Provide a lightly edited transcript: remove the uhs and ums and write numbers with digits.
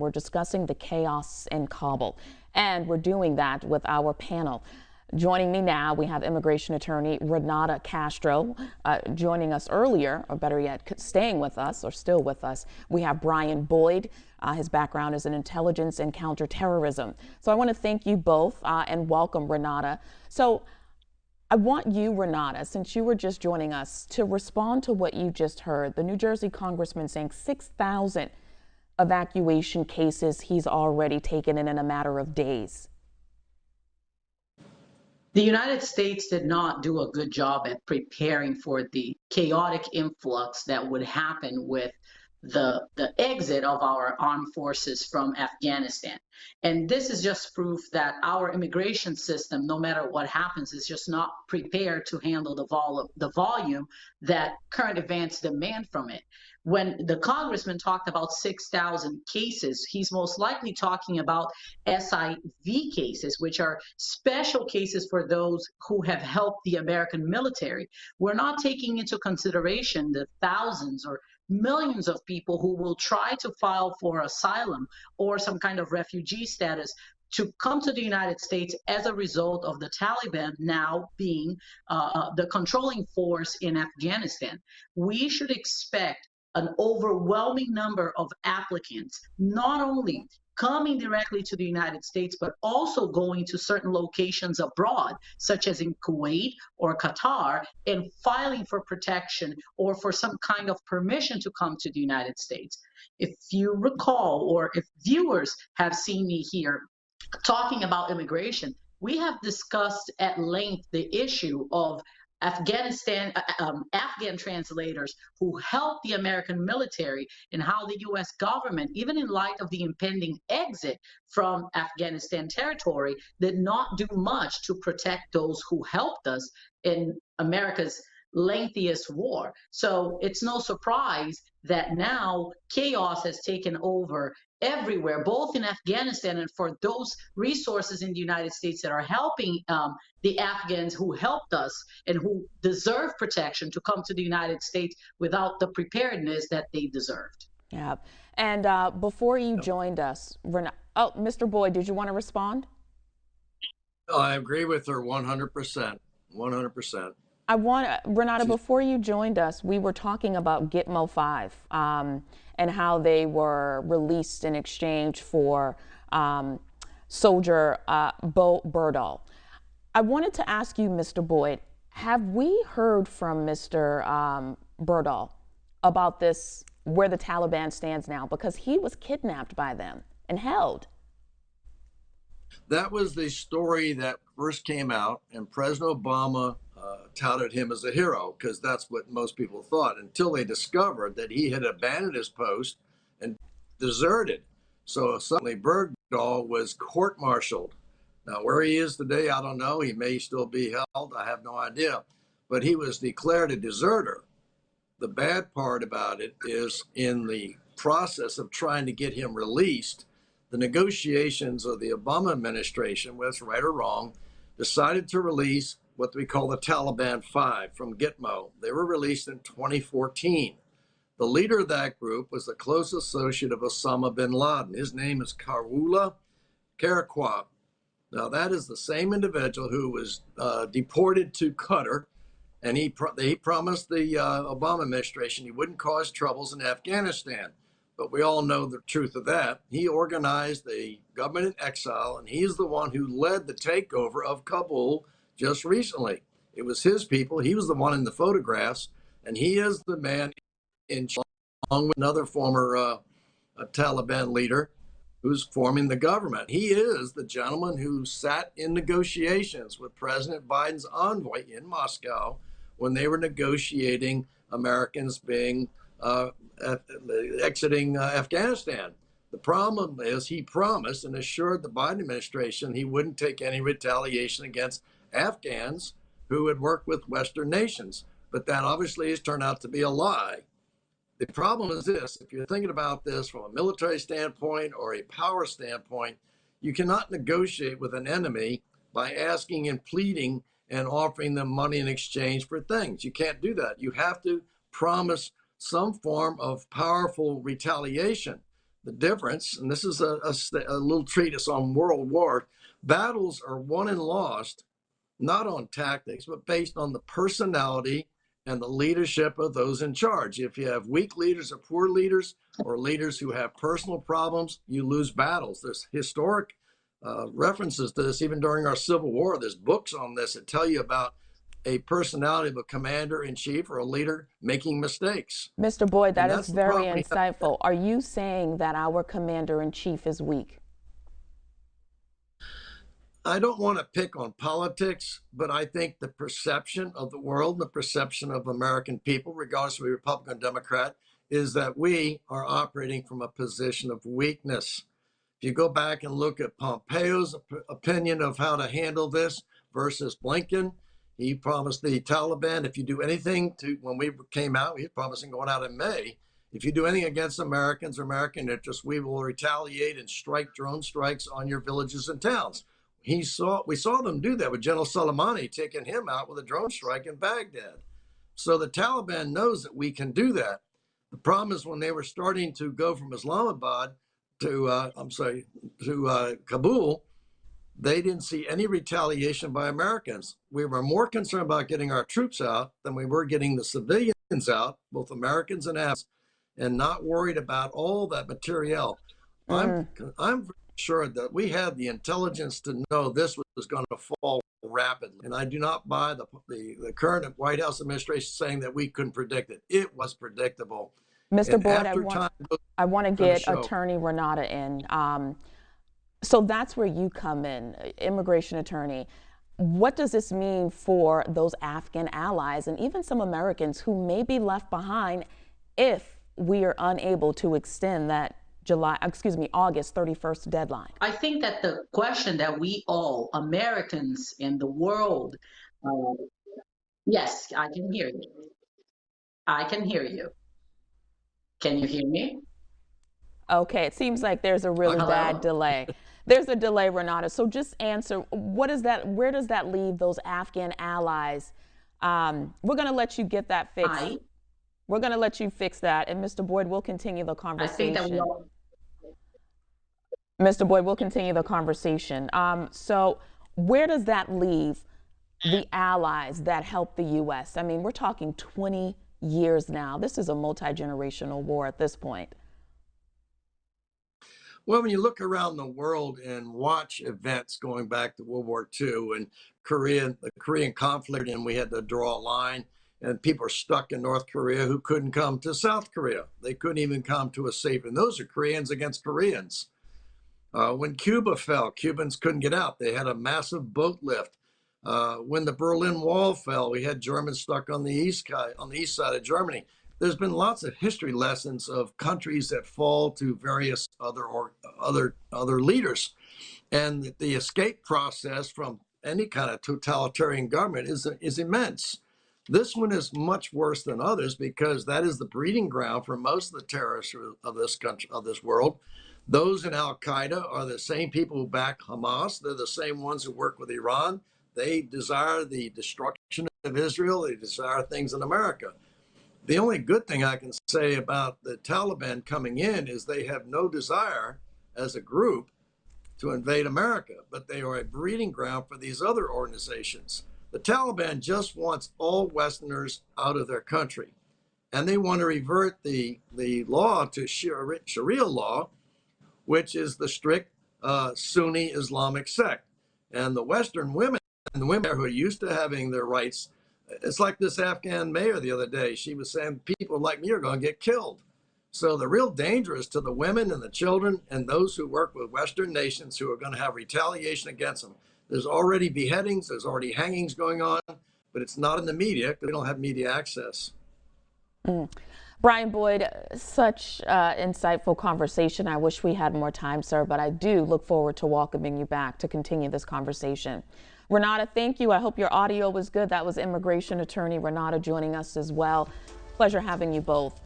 We're discussing the chaos in Kabul, and we're doing that with our panel. Joining me now, we have immigration attorney Renato Castro. Joining us earlier, or better yet, staying with us, or still with us, we have Brian Boyd. His background is in intelligence and counterterrorism. So I want to thank you both and welcome Renato. So I want you, Renato, since you were just joining us, to respond to what you just heard. The New Jersey congressman saying 6,000 evacuation cases he's already taken in a matter of days. The United States did not do a good job at preparing for the chaotic influx that would happen with the exit of our armed forces from Afghanistan. And this is just proof that our immigration system, no matter what happens, is just not prepared to handle the volume that current events demand from it. When the congressman talked about 6,000 cases, he's most likely talking about SIV cases, which are special cases for those who have helped the American military. We're not taking into consideration the thousands or millions of people who will try to file for asylum or some kind of refugee status to come to the United States as a result of the Taliban now being the controlling force in Afghanistan. We should expect an overwhelming number of applicants, not only coming directly to the United States, but also going to certain locations abroad, such as in Kuwait or Qatar, and filing for protection or for some kind of permission to come to the United States. If you recall, or if viewers have seen me here talking about immigration, we have discussed at length the issue of Afghan translators who helped the American military, and how the U.S. government, even in light of the impending exit from Afghanistan territory, did not do much to protect those who helped us in America's lengthiest war. So it's no surprise that now chaos has taken over everywhere, both in Afghanistan and for those resources in the United States that are helping the Afghans who helped us and who deserve protection to come to the United States without the preparedness that they deserved. Yeah. And before you joined us, Mr. Boyd, did you want to respond? I agree with her 100%. 100%. I want Renato, before you joined us, we were talking about Gitmo 5 and how they were released in exchange for soldier Bo Berdahl. I wanted to ask you, Mr. Boyd, have we heard from Mr. Berdahl about this, where the Taliban stands now? Because he was kidnapped by them and held. That was the story that first came out, and President Obama touted him as a hero, because that's what most people thought, until they discovered that he had abandoned his post and deserted. So suddenly Bergdahl was court-martialed. Now, where he is today, I don't know. He may still be held. I have no idea. But he was declared a deserter. The bad part about it is, in the process of trying to get him released, the negotiations of the Obama administration, whether it's right or wrong, decided to release what we call the Taliban 5 from Gitmo. They were released in 2014. The leader of that group was the close associate of Osama bin Laden. His name is Karula Karakwab. Now, that is the same individual who was deported to Qatar, and he promised the Obama administration he wouldn't cause troubles in Afghanistan. But we all know the truth of that. He organized a government in exile, and he's the one who led the takeover of Kabul just recently. It was his people. He was the one in the photographs, and he is the man in charge, along with another former Taliban leader who's forming the government. He is the gentleman who sat in negotiations with President Biden's envoy in Moscow when they were negotiating Americans being exiting Afghanistan. The problem is, he promised and assured the Biden administration he wouldn't take any retaliation against Afghans who had worked with Western nations. But that obviously has turned out to be a lie. The problem is this: if you're thinking about this from a military standpoint or a power standpoint, you cannot negotiate with an enemy by asking and pleading and offering them money in exchange for things. You can't do that. You have to promise some form of powerful retaliation. the difference, and this is a little treatise on World War, battles are won and lost not on tactics, but based on the personality and the leadership of those in charge. If you have weak leaders or poor leaders, or leaders who have personal problems, you lose battles. There's historic references to this even during our Civil War. There's books on this that tell you about a personality of a commander in chief or a leader making mistakes. Mr. Boyd, that is very problem. insightful. Are you saying that our commander in chief is weak? I don't want to pick on politics, but I think the perception of the world, the perception of American people, regardless of Republican or Democrat, is that we are operating from a position of weakness. If you go back and look at Pompeo's opinion of how to handle this versus Blinken, he promised the Taliban, if you do anything to, when we came out, he was promising going out in May, if you do anything against Americans or American interests, we will retaliate and strike drone strikes on your villages and towns. We saw them do that with General Soleimani, taking him out with a drone strike in Baghdad. So the Taliban knows that we can do that. The problem is when they were starting to go from Islamabad to Kabul, they didn't see any retaliation by Americans. We were more concerned about getting our troops out than we were getting the civilians out, both Americans and Afghans, and not worried about all that materiel. I'm sure that we had the intelligence to know this was going to fall rapidly. And I do not buy the current White House administration saying that we couldn't predict it. It was predictable. Mr. Boyd, I want to get Attorney Renata in. So that's where you come in, immigration attorney. What does this mean for those Afghan allies and even some Americans who may be left behind if we are unable to extend that August 31st deadline? I think that the question that we all, Americans in the world, yes, I can hear you. I can hear you. Can you hear me? Okay, it seems like there's a really bad delay. There's a delay, Renata. So just answer, what is that? Where does that leave those Afghan allies? We're going to let you get that fixed. We're going to let you fix that. And Mr. Boyd, we'll continue the conversation. I think that Mr. Boyd, we'll continue the conversation. So where does that leave the allies that help the U.S.? I mean, we're talking 20 years now. This is a multi-generational war at this point. Well, when you look around the world and watch events going back to World War II and the Korean conflict, and we had to draw a line, and people are stuck in North Korea who couldn't come to South Korea. They couldn't even come to a safe, and those are Koreans against Koreans. When Cuba fell, Cubans couldn't get out. They had a massive boat lift. When the Berlin Wall fell, we had Germans stuck on the east side of Germany. There's been lots of history lessons of countries that fall to various other leaders, and the escape process from any kind of totalitarian government is immense. This one is much worse than others because that is the breeding ground for most of the terrorists of this country, of this world. Those in Al Qaeda are the same people who back Hamas. They're the same ones who work with Iran. They desire the destruction of Israel. They desire things in America. The only good thing I can say about the Taliban coming in is they have no desire as a group to invade America, but they are a breeding ground for these other organizations. The Taliban just wants all Westerners out of their country, and they want to revert the law to Sharia law, which is the strict Sunni Islamic sect. And the Western women, and the women who are used to having their rights, it's like this Afghan mayor the other day. She was saying people like me are going to get killed. So the real danger is to the women and the children and those who work with Western nations who are going to have retaliation against them. There's already beheadings, there's already hangings going on, but it's not in the media because we don't have media access. Brian Boyd, such insightful conversation. I wish we had more time, sir, but I do look forward to welcoming you back to continue this conversation. Renata, thank you. I hope your audio was good. That was immigration attorney Renata joining us as well. Pleasure having you both.